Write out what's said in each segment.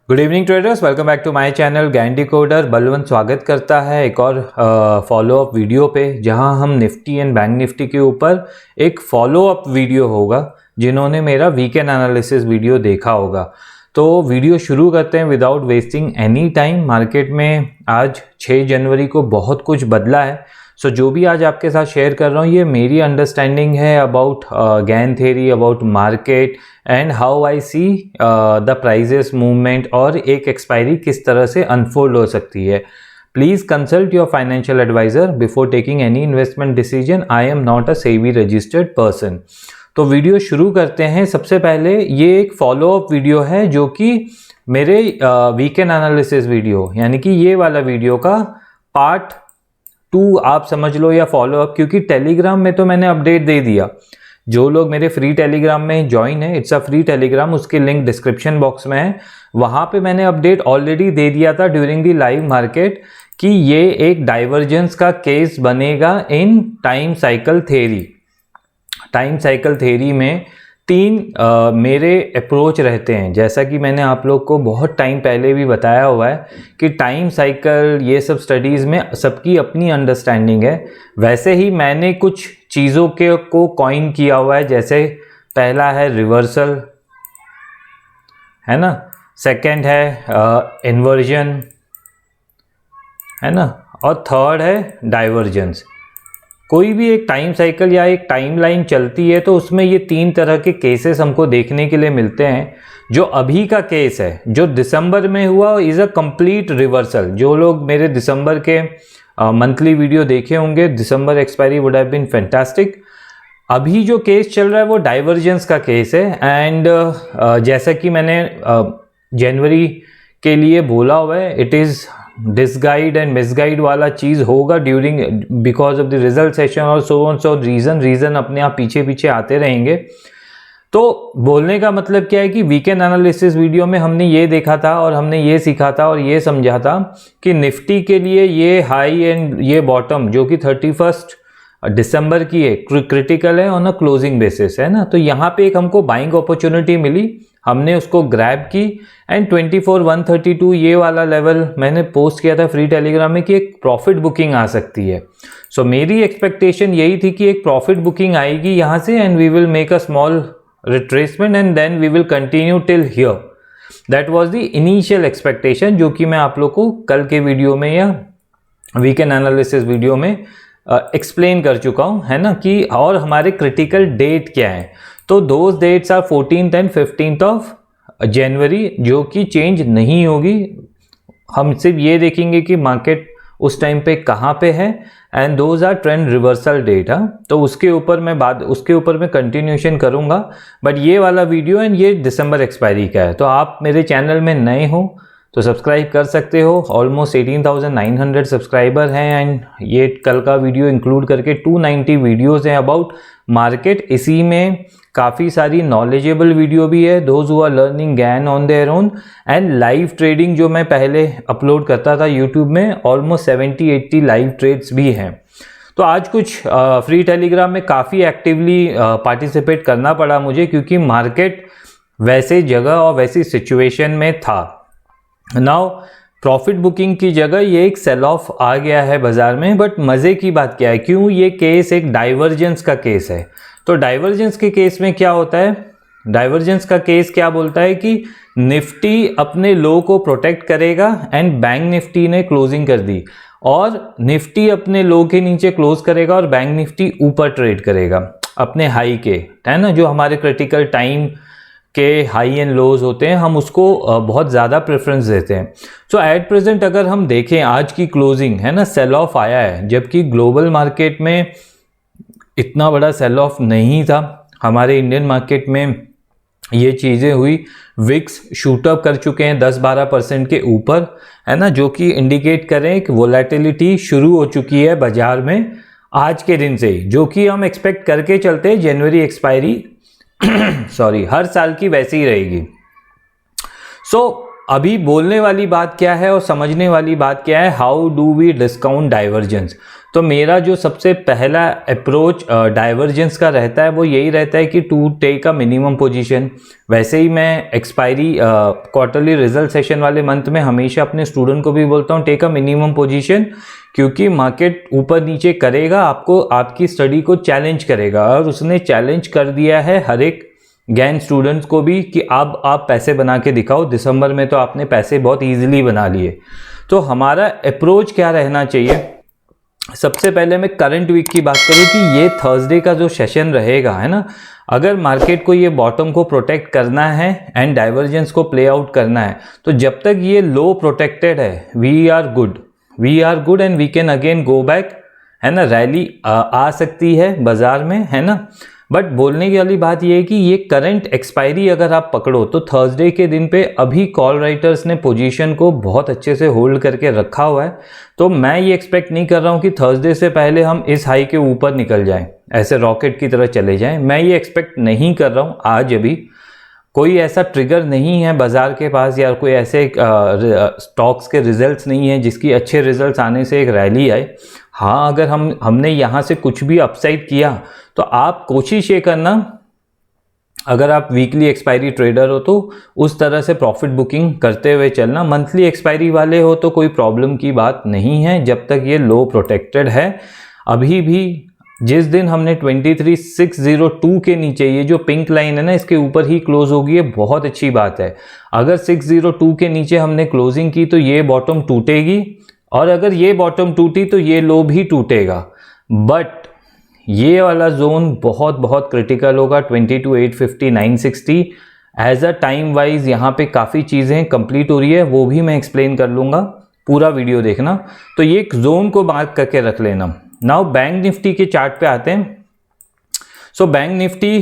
Good evening traders, welcome back to my channel Gann decoder. Balwant स्वागत करता है एक और फॉलोअप वीडियो पे, जहां हम निफ्टी एंड बैंक निफ्टी के ऊपर एक फॉलोअप वीडियो होगा जिन्होंने मेरा वीकेंड एनालिसिस वीडियो देखा होगा। तो वीडियो शुरू करते हैं without wasting any time. Market में आज 6 जनवरी को बहुत कुछ बदला है। सो जो भी आज आपके साथ शेयर कर रहा हूँ ये मेरी अंडरस्टैंडिंग है about Gann theory, about market and how I see the prices movement और एक एक्सपायरी किस तरह से अनफोल्ड हो सकती है। Please consult your financial advisor before taking any investment decision. I am not a SEBI registered person. तो video शुरू करते हैं। सबसे पहले ये एक फॉलोअप वीडियो है जो कि मेरे वीकेंड एनालिसिस वीडियो यानी कि ये वाला वीडियो का पार्ट 2 आप समझ लो या फॉलोअप, क्योंकि टेलीग्राम में तो मैंने अपडेट दे दिया। जो लोग मेरे फ्री टेलीग्राम में ज्वाइन है, इट्स अ फ्री टेलीग्राम, उसकी लिंक डिस्क्रिप्शन बॉक्स में है। वहाँ पे मैंने अपडेट ऑलरेडी दे दिया था ड्यूरिंग द लाइव मार्केट कि ये एक डाइवर्जेंस का केस बनेगा in time cycle theory. Time cycle theory में 3 मेरे अप्रोच रहते हैं, जैसा कि मैंने आप लोग को बहुत टाइम पहले भी बताया हुआ है कि टाइम साइकिल ये सब स्टडीज़ में सबकी अपनी अंडरस्टैंडिंग है। वैसे ही मैंने कुछ चीज़ों के को कॉइन किया हुआ है, जैसे पहला है रिवर्सल, है ना, सेकंड है इन्वर्जन, है ना, और थर्ड है डाइवर्जेंस। कोई भी एक टाइम साइकिल या एक टाइमलाइन चलती है तो उसमें ये 3 तरह के केसेस हमको देखने के लिए मिलते हैं। जो अभी का केस है जो दिसंबर में हुआ इज़ अ कंप्लीट रिवर्सल। जो लोग मेरे दिसंबर के मंथली वीडियो देखे होंगे, December expiry would have been fantastic. अभी जो केस चल रहा है वो डाइवर्जेंस का केस है। एंड जैसा कि मैंने जनवरी के लिए बोला हुआ है, इट इज़ डिसगाइड एंड मिसगाइड वाला चीज़ होगा during because of the result session और सो ऑन। सो रीज़न अपने आप पीछे पीछे आते रहेंगे। तो बोलने का मतलब क्या है कि वीकेंड एनालिसिस वीडियो में हमने ये देखा था और हमने ये सीखा था और ये समझा था कि निफ्टी के लिए ये हाई एंड ये बॉटम जो कि 31 दिसंबर की है क्रिटिकल है ऑन अ क्लोजिंग बेसिस, है ना। तो यहाँ पे एक हमको बाइंग अपॉर्चुनिटी मिली, हमने उसको ग्रैब की एंड 24,132 ये वाला लेवल मैंने पोस्ट किया था फ्री टेलीग्राम में कि एक प्रॉफिट बुकिंग आ सकती है। सो मेरी एक्सपेक्टेशन यही थी कि एक प्रॉफिट बुकिंग आएगी यहाँ से and we will make a small retracement and then we will continue till here. That was the initial expectation, जो कि मैं आप लोग को कल के वीडियो में या वीकेंड एनालिसिस वीडियो में एक्सप्लेन कर चुका हूँ, है ना, कि और हमारे क्रिटिकल डेट क्या है। तो those dates are 14th and 15th of January, जो कि चेंज नहीं होगी। हम सिर्फ ये देखेंगे कि मार्केट उस टाइम पे कहाँ पे है and those are trend reversal date. तो उसके ऊपर मैं कंटिन्यूशन करूँगा। बट ये वाला वीडियो एंड ये दिसंबर एक्सपायरी का है। तो आप मेरे चैनल में नए हो तो सब्सक्राइब कर सकते हो। ऑलमोस्ट 18,900 सब्सक्राइबर हैं एंड ये कल का वीडियो इंक्लूड करके 290 वीडियोज़ हैं अबाउट मार्केट। इसी में काफ़ी सारी नॉलेजेबल वीडियो भी है, those who are learning Gann on their own, and live trading जो मैं पहले अपलोड करता था यूट्यूब में, ऑलमोस्ट 70-80 लाइव ट्रेड्स भी हैं। तो आज कुछ फ्री टेलीग्राम में काफ़ी एक्टिवली पार्टिसिपेट करना पड़ा मुझे, क्योंकि मार्केट वैसे जगह और वैसी सिचुएशन में था। नाउ प्रॉफिट बुकिंग की जगह ये एक सेल ऑफ आ गया है बाजार में। बट मज़े की बात क्या है, क्यों ये केस एक डाइवर्जेंस का केस है। तो डाइवर्जेंस के केस में क्या होता है, डाइवर्जेंस का केस क्या बोलता है कि निफ्टी अपने लो को प्रोटेक्ट करेगा एंड बैंक निफ्टी ने क्लोजिंग कर दी, और निफ्टी अपने लो के नीचे क्लोज करेगा और बैंक निफ्टी ऊपर ट्रेड करेगा अपने हाई के, है ना। जो हमारे क्रिटिकल टाइम के हाई एंड लोज होते हैं हम उसको बहुत ज़्यादा प्रेफरेंस देते हैं। सो एट प्रेजेंट अगर हम देखें आज की क्लोजिंग, है ना, सेल ऑफ आया है, जबकि ग्लोबल मार्केट में इतना बड़ा सेल ऑफ नहीं था। हमारे इंडियन मार्केट में ये चीज़ें हुई, विक्स शूट अप कर चुके हैं 10-12% के ऊपर, है ना, जो कि इंडिकेट करें कि वोलेटिलिटी शुरू हो चुकी है बाजार में आज के दिन से ही, जो कि हम एक्सपेक्ट करके चलते हैं जनवरी एक्सपायरी सॉरी हर साल की वैसी ही रहेगी। सो अभी बोलने वाली बात क्या है और समझने वाली बात क्या है, how do we discount divergence. तो मेरा जो सबसे पहला अप्रोच डाइवर्जेंस का रहता है वो यही रहता है कि to take a minimum position. वैसे ही मैं एक्सपायरी क्वार्टरली रिजल्ट सेशन वाले मंथ में हमेशा अपने स्टूडेंट को भी बोलता हूँ टेक अ मिनिमम पोजीशन, क्योंकि मार्केट ऊपर नीचे करेगा, आपको आपकी स्टडी को चैलेंज करेगा, और उसने चैलेंज कर दिया है हर एक गैन स्टूडेंट्स को भी कि अब आप पैसे बना के दिखाओ। दिसंबर में तो आपने पैसे बहुत ईजिली बना लिए। तो हमारा अप्रोच क्या रहना चाहिए? सबसे पहले मैं करंट वीक की बात करूं कि ये थर्सडे का जो सेशन रहेगा, है ना, अगर मार्केट को ये बॉटम को प्रोटेक्ट करना है एंड डाइवर्जेंस को प्ले आउट करना है, तो जब तक ये लो प्रोटेक्टेड है we are good and we can again go back, है ना। रैली आ सकती है बाजार में, है ना। बट बोलने की वाली बात यह है कि ये करंट एक्सपायरी अगर आप पकड़ो तो थर्सडे के दिन पे अभी कॉल राइटर्स ने पोजीशन को बहुत अच्छे से होल्ड करके रखा हुआ है। तो मैं ये एक्सपेक्ट नहीं कर रहा हूँ कि थर्सडे से पहले हम इस हाई के ऊपर निकल जाएं, ऐसे रॉकेट की तरह चले जाएं। मैं ये एक्सपेक्ट नहीं कर रहा हूँ। आज अभी कोई ऐसा ट्रिगर नहीं है बाजार के पास, या कोई ऐसे स्टॉक्स के रिजल्ट्स नहीं है जिसकी अच्छे रिजल्ट्स आने से एक रैली आए। हाँ, अगर हमने यहाँ से कुछ भी अपसाइड किया तो आप कोशिश ये करना, अगर आप वीकली एक्सपायरी ट्रेडर हो तो उस तरह से प्रॉफिट बुकिंग करते हुए चलना। मंथली एक्सपायरी वाले हो तो कोई प्रॉब्लम की बात नहीं है जब तक ये लो प्रोटेक्टेड है। अभी भी जिस दिन हमने 23,602 के नीचे, ये जो पिंक लाइन है ना, इसके ऊपर ही क्लोज होगी, ये बहुत अच्छी बात है। अगर 602 के नीचे हमने क्लोजिंग की तो ये बॉटम टूटेगी, और अगर ये बॉटम टूटी तो ये लो भी टूटेगा। बट ये वाला जोन बहुत बहुत क्रिटिकल होगा, 22,850, 960 एज अ टाइम वाइज। यहाँ पे काफ़ी चीज़ें कंप्लीट हो रही है, वो भी मैं एक्सप्लेन कर लूँगा, पूरा वीडियो देखना। तो ये एक जोन को मार्क करके रख लेना। नाउ बैंक निफ्टी के चार्ट पे आते हैं। सो बैंक निफ्टी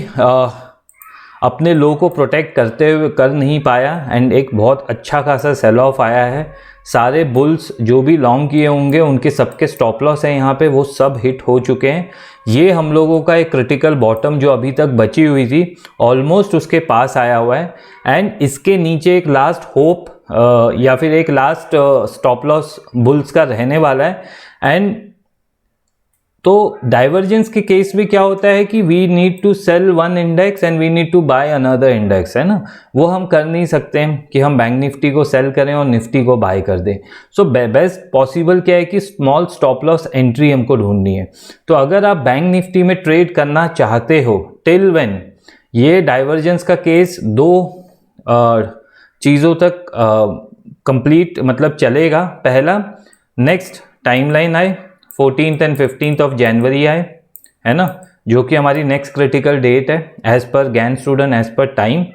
अपने लो को प्रोटेक्ट करते हुए कर नहीं पाया एंड एक बहुत अच्छा खासा सेल ऑफ आया है। सारे बुल्स जो भी लॉन्ग किए होंगे उनके सबके स्टॉप लॉस है यहाँ पे, वो सब हिट हो चुके हैं। ये हम लोगों का एक क्रिटिकल बॉटम जो अभी तक बची हुई थी ऑलमोस्ट उसके पास आया हुआ है, एंड इसके नीचे एक लास्ट होप या फिर एक लास्ट स्टॉप लॉस बुल्स का रहने वाला है। एंड तो डाइवर्जेंस के केस में क्या होता है कि we need to sell one index and we need to buy another index, है ना। वो हम कर नहीं सकते हैं कि हम बैंक निफ्टी को सेल करें और निफ्टी को बाय कर दें। सो बेस्ट पॉसिबल क्या है कि स्मॉल स्टॉप लॉस एंट्री हमको ढूंढनी है। तो अगर आप बैंक निफ्टी में ट्रेड करना चाहते हो, टिल व्हेन ये डाइवर्जेंस का केस दो चीज़ों तक कंप्लीट मतलब चलेगा। पहला, नेक्स्ट टाइमलाइन आए 14th एंड 15th ऑफ जनवरी आए, है ना, जो कि हमारी नेक्स्ट क्रिटिकल डेट है as per Gann student, as per time.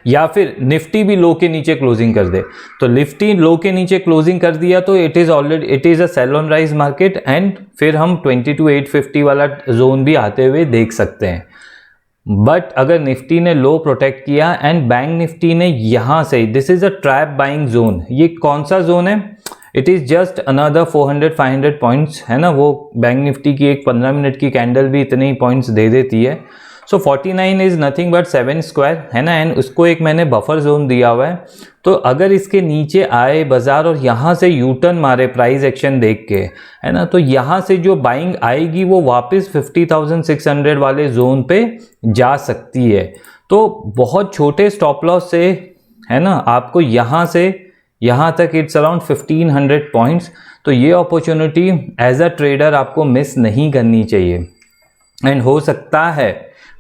या फिर निफ्टी भी लो के नीचे क्लोजिंग कर दे, तो निफ्टी लो के नीचे क्लोजिंग कर दिया तो it is a sell on rise market, and फिर हम 22,850 वाला जोन भी आते हुए देख सकते हैं। बट अगर निफ्टी ने लो प्रोटेक्ट किया एंड बैंक निफ्टी ने यहाँ से, this is a trap buying zone. ये कौन सा जोन है? It is just another 400-500 points, है ना। वो बैंक निफ्टी की एक 15 मिनट की कैंडल भी इतने ही पॉइंट्स दे देती है। सो 49 इज़ नथिंग बट 7 स्क्वायर, है ना, एंड उसको एक मैंने बफर जोन दिया हुआ है। तो अगर इसके नीचे आए बाजार और यहाँ से यू टर्न मारे प्राइस एक्शन देख के, है ना, तो यहाँ से जो बाइंग आएगी वो वापस 50,600 वाले जोन पे जा सकती है। तो बहुत छोटे स्टॉप लॉस से, है ना, आपको यहाँ से यहाँ तक इट्स अराउंड 1500 पॉइंट्स। तो ये अपॉर्चुनिटी एज अ ट्रेडर आपको मिस नहीं करनी चाहिए। एंड हो सकता है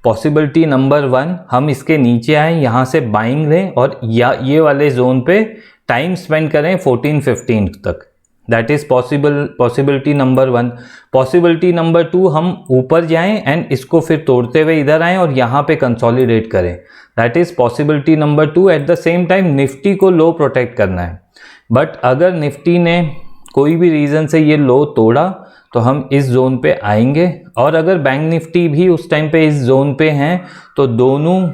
पॉसिबिलिटी नंबर 1 हम इसके नीचे आए, यहाँ से बाइंग लें और या ये वाले जोन पे टाइम स्पेंड करें 14-15 तक। That is possibility number 1। Possibility number 2, हम ऊपर जाएं एंड इसको फिर तोड़ते हुए इधर आएँ और यहाँ पे कंसोलिडेट करें। That is possibility number 2। At the same time Nifty को लो प्रोटेक्ट करना है। बट अगर निफ्टी ने कोई भी रीज़न से ये लो तोड़ा तो हम इस जोन पे आएंगे, और अगर बैंक निफ्टी भी उस टाइम पे इस जोन पे हैं तो दोनों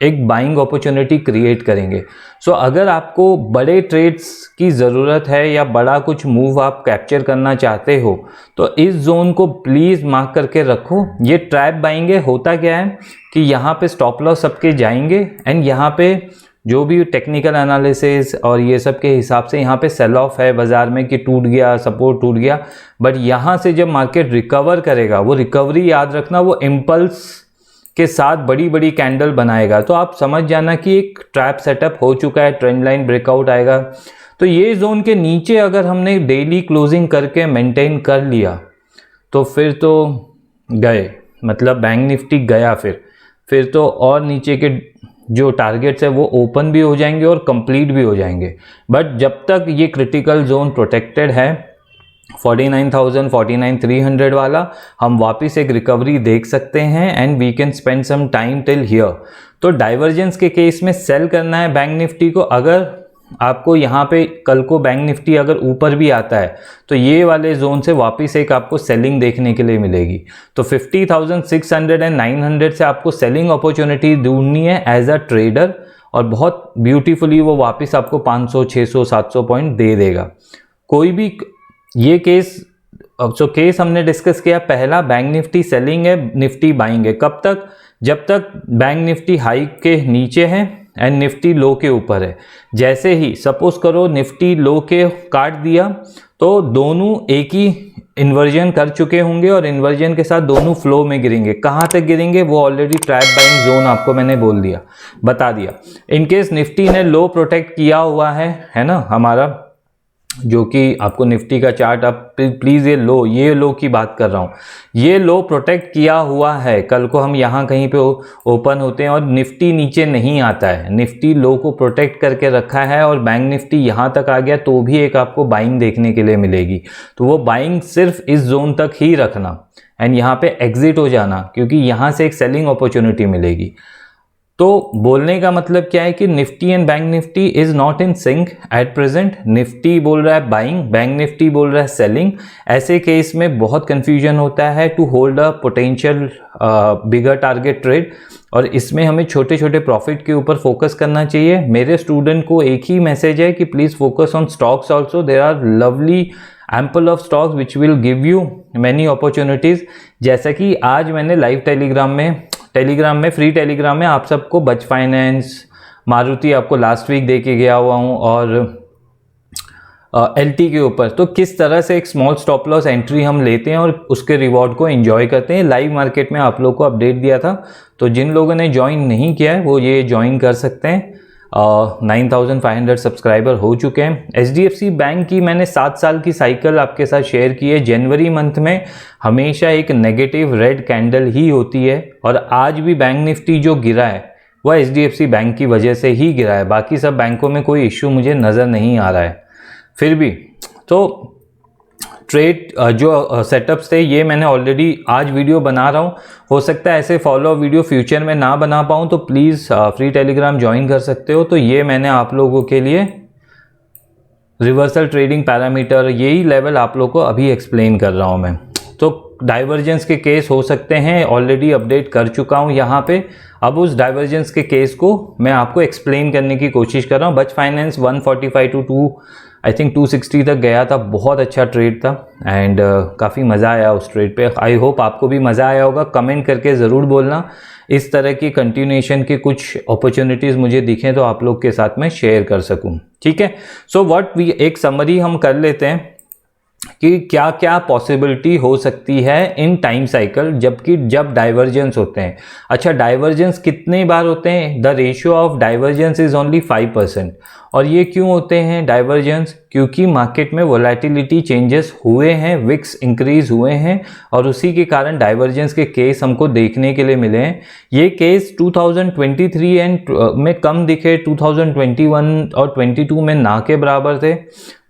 एक बाइंग अपॉर्चुनिटी क्रिएट करेंगे। सो अगर आपको बड़े ट्रेड्स की ज़रूरत है या बड़ा कुछ मूव आप कैप्चर करना चाहते हो तो इस जोन को प्लीज़ मार्क करके रखो। ये ट्रैप बाइंग है। होता क्या है कि यहाँ पे स्टॉप लॉस सबके जाएंगे एंड यहाँ पे जो भी टेक्निकल एनालिसिस और ये सब के हिसाब से यहाँ पे सेल ऑफ है बाज़ार में कि टूट गया, सपोर्ट टूट गया, बट यहाँ से जब मार्केट रिकवर करेगा, वो रिकवरी याद रखना वो इम्पल्स के साथ बड़ी बड़ी कैंडल बनाएगा। तो आप समझ जाना कि एक ट्रैप सेटअप हो चुका है, ट्रेंड लाइन ब्रेकआउट आएगा। तो ये जोन के नीचे अगर हमने डेली क्लोजिंग करके मेंटेन कर लिया तो फिर तो गए, मतलब बैंक निफ्टी गया, फिर तो और नीचे के जो टारगेट्स है वो ओपन भी हो जाएंगे और कंप्लीट भी हो जाएंगे। बट जब तक ये क्रिटिकल जोन प्रोटेक्टेड है 49,000 49,300 वाला, हम वापस एक रिकवरी देख सकते हैं and we can spend some time till here. तो डाइवर्जेंस के केस में सेल करना है बैंक निफ्टी को। अगर आपको यहाँ पे कल को बैंक निफ्टी अगर ऊपर भी आता है तो ये वाले जोन से वापस एक आपको सेलिंग देखने के लिए मिलेगी। तो 50,600 एंड 900 से आपको सेलिंग अपॉर्चुनिटी ढूंढनी है एज अ ट्रेडर, और बहुत ब्यूटीफुली वो वापस आपको 500 600 700 पॉइंट दे देगा। कोई भी ये केस, जो केस हमने डिस्कस किया, पहला बैंक निफ्टी सेलिंग है, निफ्टी बाइंग है। कब तक? जब तक बैंक निफ्टी हाई के नीचे है एंड निफ्टी लो के ऊपर है। जैसे ही सपोज करो निफ्टी लो के काट दिया तो दोनों एक ही इन्वर्जन कर चुके होंगे और इन्वर्जन के साथ दोनों फ्लो में गिरेंगे। कहाँ तक गिरेंगे वो ऑलरेडी ट्रैप बाइंग जोन आपको मैंने बता दिया। इनकेस निफ्टी ने लो प्रोटेक्ट किया हुआ है ना हमारा, जो कि आपको निफ्टी का चार्ट, आप प्लीज़ ये लो की बात कर रहा हूँ, ये लो प्रोटेक्ट किया हुआ है। कल को हम यहाँ कहीं पे ओपन होते हैं और निफ्टी नीचे नहीं आता है, निफ्टी लो को प्रोटेक्ट करके रखा है और बैंक निफ्टी यहाँ तक आ गया तो भी एक आपको बाइंग देखने के लिए मिलेगी। तो वो बाइंग सिर्फ इस जोन तक ही रखना एंड यहाँ पे एग्जिट हो जाना, क्योंकि यहाँ से एक सेलिंग अपॉर्चुनिटी मिलेगी। तो बोलने का मतलब क्या है कि Nifty and bank Nifty is not in sync at present. Nifty बोल रहा है बाइंग, बैंक निफ्टी बोल रहा है सेलिंग। ऐसे केस में बहुत कंफ्यूजन होता है to hold a potential bigger target trade, और इसमें हमें छोटे छोटे प्रॉफिट के ऊपर फोकस करना चाहिए। मेरे स्टूडेंट को एक ही मैसेज है कि please focus on stocks also, there are lovely ample of stocks which will give you many opportunities. जैसा कि आज मैंने लाइव टेलीग्राम में फ्री टेलीग्राम में आप सबको बच फाइनेंस, मारुति आपको लास्ट वीक दे के गया हुआ हूँ, और एलटी के ऊपर तो किस तरह से एक स्मॉल स्टॉप लॉस एंट्री हम लेते हैं और उसके रिवॉर्ड को एंजॉय करते हैं। लाइव मार्केट में आप लोग को अपडेट दिया था, तो जिन लोगों ने ज्वाइन नहीं किया है वो ये ज्वाइन कर सकते हैं। 9,500 सब्सक्राइबर हो चुके हैं। एचडीएफसी बैंक की मैंने 7 साल की साइकिल आपके साथ शेयर की है। जनवरी मंथ में हमेशा एक नेगेटिव रेड कैंडल ही होती है, और आज भी बैंक निफ्टी जो गिरा है वह एचडीएफसी बैंक की वजह से ही गिरा है। बाकी सब बैंकों में कोई इश्यू मुझे नज़र नहीं आ रहा है। फिर भी तो ट्रेड जो सेटअप्स थे ये मैंने ऑलरेडी आज वीडियो बना रहा हूँ। हो सकता है ऐसे फॉलो वीडियो फ्यूचर में ना बना पाऊँ, तो प्लीज़ फ्री टेलीग्राम ज्वाइन कर सकते हो। तो ये मैंने आप लोगों के लिए रिवर्सल ट्रेडिंग पैरामीटर, यही लेवल आप लोगों को अभी एक्सप्लेन कर रहा हूँ मैं। तो डाइवर्जेंस के केस हो सकते हैं, ऑलरेडी अपडेट कर चुका हूँ यहाँ पे। अब उस डाइवर्जेंस के केस को मैं आपको एक्सप्लेन करने की कोशिश कर रहा हूँ। बच फाइनेंस 145 टू आई थिंक 260 तक गया था, बहुत अच्छा ट्रेड था एंड काफ़ी मज़ा आया उस ट्रेड पे। आई होप आपको भी मज़ा आया होगा। कमेंट करके ज़रूर बोलना इस तरह की कंटिन्यूएशन की कुछ अपॉर्चुनिटीज़ मुझे दिखें तो आप लोग के साथ मैं शेयर कर सकूं। ठीक है, सो एक समरी हम कर लेते हैं कि क्या क्या पॉसिबिलिटी हो सकती है इन टाइम साइकिल जब डाइवर्जेंस होते हैं। अच्छा, डाइवर्जेंस कितने बार होते हैं? The ratio of divergence is only 5%। और ये क्यों होते हैं डाइवर्जेंस? क्योंकि मार्केट में वोलेटिलिटी चेंजेस हुए हैं, विक्स इंक्रीज हुए हैं, और उसी के कारण डाइवर्जेंस के केस हमको देखने के लिए मिले हैं। ये केस 2023 एंड में कम दिखे, 2021 और 22 में ना के बराबर थे,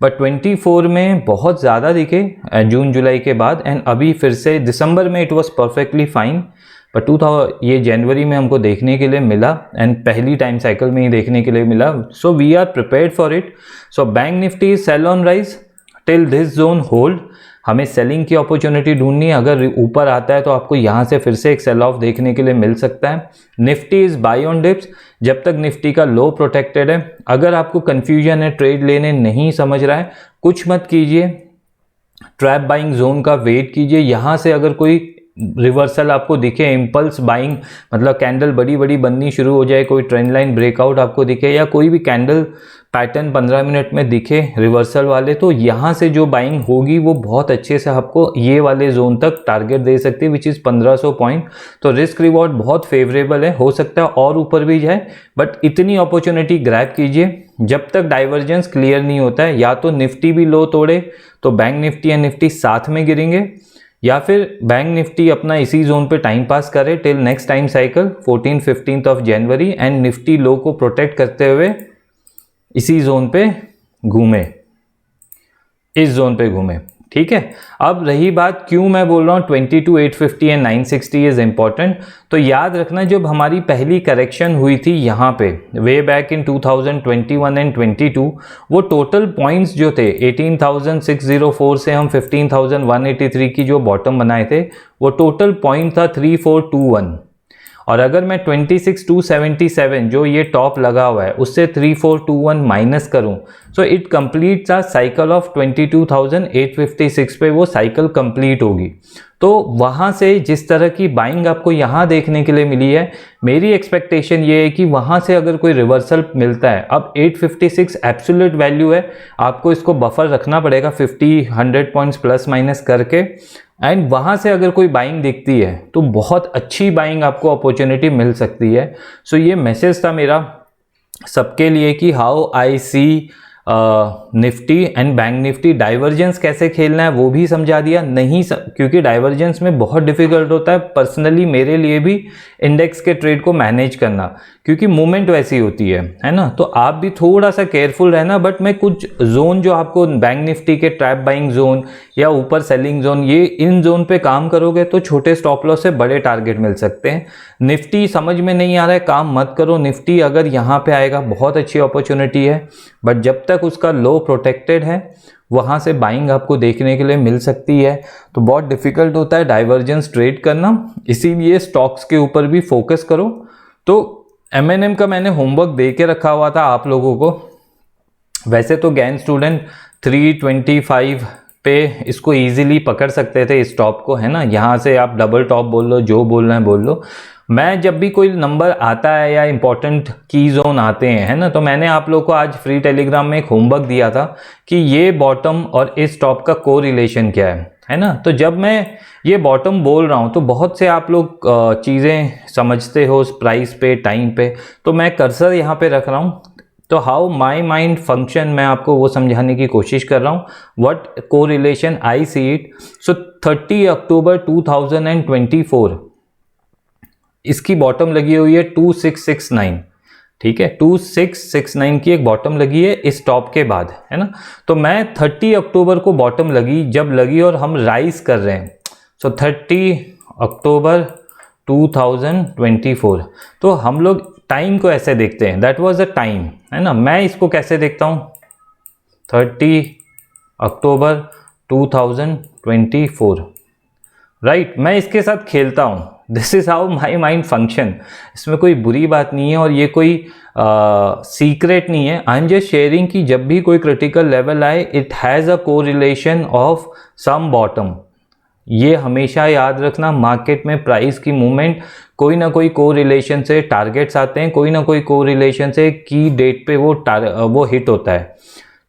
बट 24 में बहुत ज़्यादा दिखे जून जुलाई के बाद, एंड अभी फिर से दिसंबर में it was perfectly fine, but ये जनवरी में हमको देखने के लिए मिला एंड पहली टाइम साइकिल में ही देखने के लिए मिला। So we are prepared for it. So bank Nifty sell on rise till this zone hold. हमें सेलिंग की अपॉर्चुनिटी ढूंढनी है। अगर ऊपर आता है तो आपको यहाँ से फिर से एक सेल ऑफ देखने के लिए मिल सकता है। Nifty is by on dips जब तक निफ्टी का लो प्रोटेक्टेड है। अगर आपको कंफ्यूजन है, ट्रेड लेने नहीं समझ रहा है, कुछ मत कीजिए, ट्रैप बाइंग जोन का वेट कीजिए। यहाँ से अगर कोई रिवर्सल आपको दिखे, इम्पल्स बाइंग मतलब कैंडल बड़ी बड़ी बननी शुरू हो जाए, कोई ट्रेंड लाइन ब्रेकआउट आपको दिखे या कोई भी कैंडल पैटर्न 15 मिनट में दिखे रिवर्सल वाले, तो यहाँ से जो बाइंग होगी वो बहुत अच्छे से आपको ये वाले जोन तक टारगेट दे सकती है, विच इज़ 1500 पॉइंट। तो रिस्क रिवॉर्ड बहुत फेवरेबल है, हो सकता है और ऊपर भी जाए, बट इतनी अपॉर्चुनिटी ग्रैब कीजिए जब तक डाइवर्जेंस क्लियर नहीं होता है। या तो निफ्टी भी लो तोड़े तो बैंक निफ्टी या निफ्टी साथ में गिरेंगे, या फिर बैंक निफ्टी अपना इसी जोन पे टाइम पास करे till next time cycle 14-15 of January, and Nifty low को प्रोटेक्ट करते हुए इसी जोन पे घूमे, इस जोन पे घूमे। ठीक है, अब रही बात क्यों मैं बोल रहा हूँ 22,850 एंड 960 इज इंपॉर्टेंट, तो याद रखना जब हमारी पहली करेक्शन हुई थी यहाँ पे वे बैक इन 2021 एंड 22, वो टोटल पॉइंट्स जो थे 18,604 से हम 15,183 की जो बॉटम बनाए थे, वो टोटल पॉइंट था 3421। और अगर मैं 26,277 जो ये टॉप लगा हुआ है उससे 3421 माइनस करूं, so it completes a cycle of 22,856 पे वो साइकिल कंप्लीट होगी। तो वहाँ से जिस तरह की बाइंग आपको यहाँ देखने के लिए मिली है, मेरी एक्सपेक्टेशन ये है कि वहाँ से अगर कोई रिवर्सल मिलता है, अब 856 एब्सोल्यूट वैल्यू है, आपको इसको बफर रखना पड़ेगा 50-100 पॉइंट्स प्लस माइनस करके, एंड वहाँ से अगर कोई बाइंग दिखती है तो बहुत अच्छी बाइंग आपको अपॉर्चुनिटी मिल सकती है। सो ये मैसेज था मेरा सबके लिए कि how I see Nifty and bank Nifty. Divergence कैसे खेलना है वो भी समझा दिया, नहीं क्योंकि डाइवर्जेंस में बहुत डिफिकल्ट होता है पर्सनली मेरे लिए भी इंडेक्स के ट्रेड को मैनेज करना, क्योंकि मूवमेंट वैसी होती है ना। तो आप भी थोड़ा सा केयरफुल रहना, बट मैं कुछ जोन जो आपको बैंक निफ्टी के ट्रैप बाइंग जोन या ऊपर सेलिंग जोन, ये इन जोन पे काम करोगे तो छोटे स्टॉप लॉस से बड़े टारगेट मिल सकते हैं। निफ्टी समझ में नहीं आ रहा है, काम मत करो। निफ्टी अगर यहाँ पे आएगा बहुत अच्छी अपॉर्चुनिटी है, बट जब तक उसका लो प्रोटेक्टेड है वहाँ से बाइंग आपको देखने के लिए मिल सकती है। तो बहुत डिफिकल्ट होता है डाइवर्जेंस ट्रेड करना, इसीलिए स्टॉक्स के ऊपर भी फोकस करो। तो M&M का मैंने होमवर्क दे के रखा हुआ था आप लोगों को। वैसे तो गैन स्टूडेंट 325 पे इसको इजीली पकड़ सकते थे इस टॉप को, है ना। यहाँ से आप डबल टॉप बोल लो, जो बोलना है बोल लो। मैं जब भी कोई नंबर आता है या इंपॉर्टेंट की जोन आते हैं, है ना, तो मैंने आप लोग को आज फ्री टेलीग्राम में एक होमवर्क दिया था कि ये बॉटम और इस टॉप का को रिलेशन क्या है ना। तो जब मैं ये बॉटम बोल रहा हूँ तो बहुत से आप लोग चीज़ें समझते हो प्राइस पे, टाइम पे, तो मैं कर्सर यहाँ पे रख रहा हूँ। तो हाउ माई माइंड फंक्शन मैं आपको वो समझाने की कोशिश कर रहा हूँ, व्हाट को रिलेशन आई सी इट। सो 30 अक्टूबर 2024 इसकी बॉटम लगी हुई है 2669, ठीक है, 2669 की एक बॉटम लगी है इस टॉप के बाद, है ना। तो मैं 30 अक्टूबर को बॉटम लगी, जब लगी और हम राइज कर रहे हैं, सो 30 अक्टूबर 2024, तो हम लोग टाइम को ऐसे देखते हैं, दैट वाज अ टाइम, है ना। मैं इसको कैसे देखता हूँ, 30 अक्टूबर 2024, राइट। मैं इसके साथ खेलता हूँ, this is how my mind function. इसमें कोई बुरी बात नहीं है और ये कोई सीक्रेट नहीं है। आई एम जस्ट शेयरिंग कि जब भी कोई क्रिटिकल लेवल आए, it has a correlation of some bottom. ये हमेशा याद रखना, मार्केट में प्राइस की मूवमेंट कोई ना कोई को रिलेशन से टारगेट्स आते हैं, कोई ना कोई को रिलेशन से की डेट पे वो हिट होता है,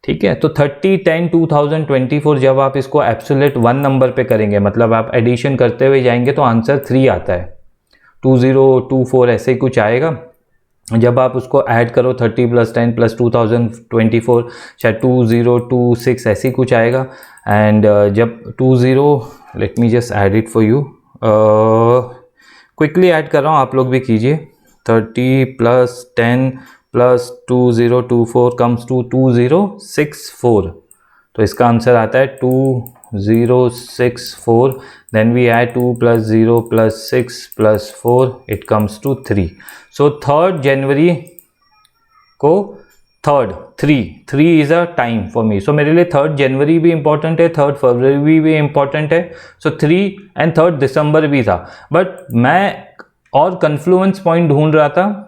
ठीक है। तो 30/10/2024 जब आप इसको एब्सोल्यूट 1 नंबर पे करेंगे, मतलब आप एडिशन करते हुए जाएंगे तो आंसर 3 आता है, 2024 ऐसे ही कुछ आएगा। जब आप उसको ऐड करो 30 + 10 + 2024 शायद 2026 ऐसे ही कुछ आएगा। एंड जब 20, let me just add it for you, quickly add कर रहा हूँ, आप लोग भी कीजिए। 30 + 10 + 2024 कम्स टू 2064, तो इसका आंसर आता है 2064। Then we add 2 + 0 + 6 + 4, it comes to 3। So 3 जनवरी को 3 is a time for me. So मेरे लिए 3 जनवरी भी इंपॉर्टेंट है, 3 फरवरी भी इंपॉर्टेंट है। सो 3 एंड 3 दिसंबर भी था, बट मैं और कन्फ्लुएंस पॉइंट ढूंढ रहा था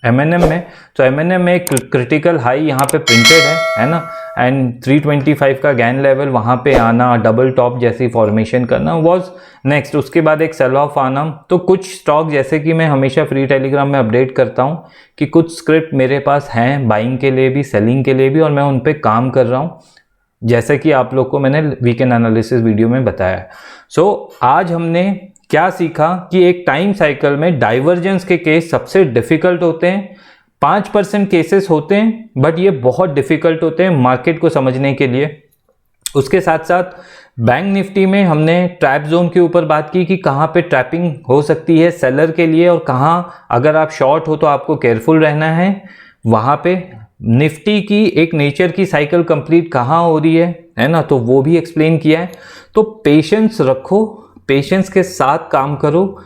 M&M में, तो M&M में क्रिटिकल हाई यहाँ पे प्रिंटेड है ना, एंड 325 का गैन लेवल वहाँ पे आना, डबल टॉप जैसी फॉर्मेशन करना वाज नेक्स्ट। उसके बाद एक सेल ऑफ आना। तो कुछ स्टॉक, जैसे कि मैं हमेशा फ्री टेलीग्राम में अपडेट करता हूँ कि कुछ स्क्रिप्ट मेरे पास हैं बाइंग के लिए भी, सेलिंग के लिए भी, और मैं उन पर काम कर रहा हूँ, जैसे कि आप लोग को मैंने वीकेंड एनालिसिस वीडियो में बताया है। सो आज हमने क्या सीखा कि एक टाइम साइकिल में डाइवर्जेंस के केस सबसे डिफिकल्ट होते हैं। 5% केसेस होते हैं, बट ये बहुत डिफिकल्ट होते हैं मार्केट को समझने के लिए। उसके साथ साथ बैंक निफ्टी में हमने ट्रैप जोन के ऊपर बात की कि कहाँ पे ट्रैपिंग हो सकती है सेलर के लिए, और कहाँ अगर आप शॉर्ट हो तो आपको केयरफुल रहना है। वहाँ पे निफ्टी की एक नेचर की साइकिल कंप्लीट कहाँ हो रही है ना, तो वो भी एक्सप्लेन किया है। तो पेशेंस रखो, पेशेंस के साथ काम करो,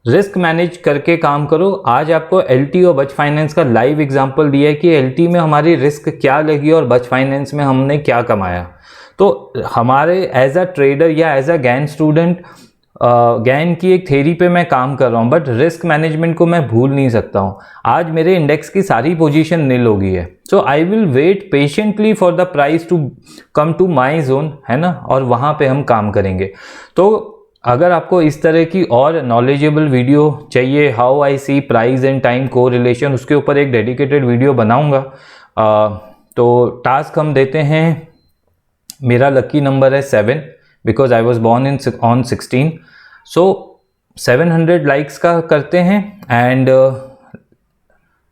रिस्क मैनेज करके काम करो। आज आपको एलटी और बच फाइनेंस का लाइव एग्जांपल दिया है कि एलटी में हमारी रिस्क क्या लगी और बच फाइनेंस में हमने क्या कमाया। तो हमारे एज अ ट्रेडर या as a Gann student, Gann की एक थेरी पे मैं काम कर रहा हूँ, बट रिस्क मैनेजमेंट को मैं भूल नहीं सकता हूँ। आज मेरे इंडेक्स की सारी पोजीशन नील हो गई है, so I will wait patiently for the price to come to my zone, है ना, और वहाँ पे हम काम करेंगे। तो अगर आपको इस तरह की और नॉलेजेबल वीडियो चाहिए, how I see price and time को रिलेशन, उसके ऊपर एक डेडिकेटेड वीडियो बनाऊंगा। तो टास्क हम देते हैं, मेरा लकी नंबर है 7 because I was born on 16, so 700 likes का करते हैं and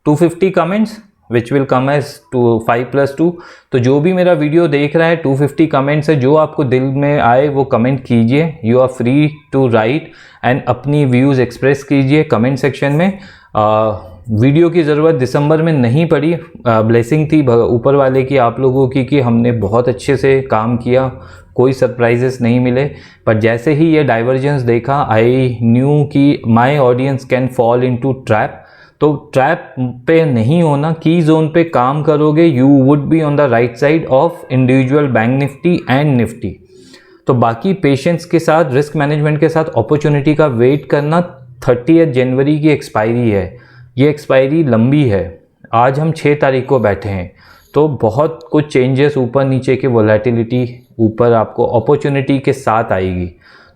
250 comments which will come as 5+2। तो जो भी मेरा वीडियो देख रहा है, 250 कमेंट्स है, जो आपको दिल में आए वो कमेंट कीजिए। You are free to write and अपनी व्यूज़ एक्सप्रेस कीजिए कमेंट सेक्शन में। वीडियो की ज़रूरत दिसंबर में नहीं पड़ी, ब्लेसिंग थी ऊपर वाले की आप लोगों की कि हमने बहुत अच्छे से काम किया, कोई सरप्राइजेस नहीं मिले। पर जैसे ही ये डाइवर्जेंस देखा, आई न्यू कि my audience can fall into trap. तो ट्रैप पे नहीं होना, की जोन पे काम करोगे, you would be on the right side of individual bank Nifty and Nifty. तो बाकी पेशेंस के साथ, रिस्क मैनेजमेंट के साथ अपॉर्चुनिटी का वेट करना। 30 जनवरी की एक्सपायरी है, ये एक्सपायरी लंबी है। आज हम 6 तारीख को बैठे हैं, तो बहुत कुछ चेंजेस ऊपर नीचे के वोलेटिलिटी ऊपर आपको अपॉर्चुनिटी के साथ आएगी।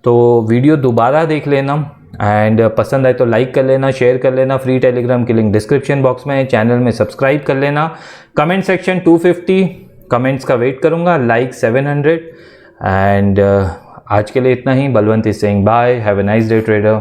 तो वीडियो दोबारा देख लेना एंड पसंद आए तो लाइक कर लेना, शेयर कर लेना। फ्री टेलीग्राम की लिंक डिस्क्रिप्शन बॉक्स में है, चैनल में सब्सक्राइब कर लेना। कमेंट सेक्शन 250 कमेंट्स का वेट करूँगा, लाइक 700 एंड आज के लिए इतना ही। Balwant is saying bye, have a nice day trader.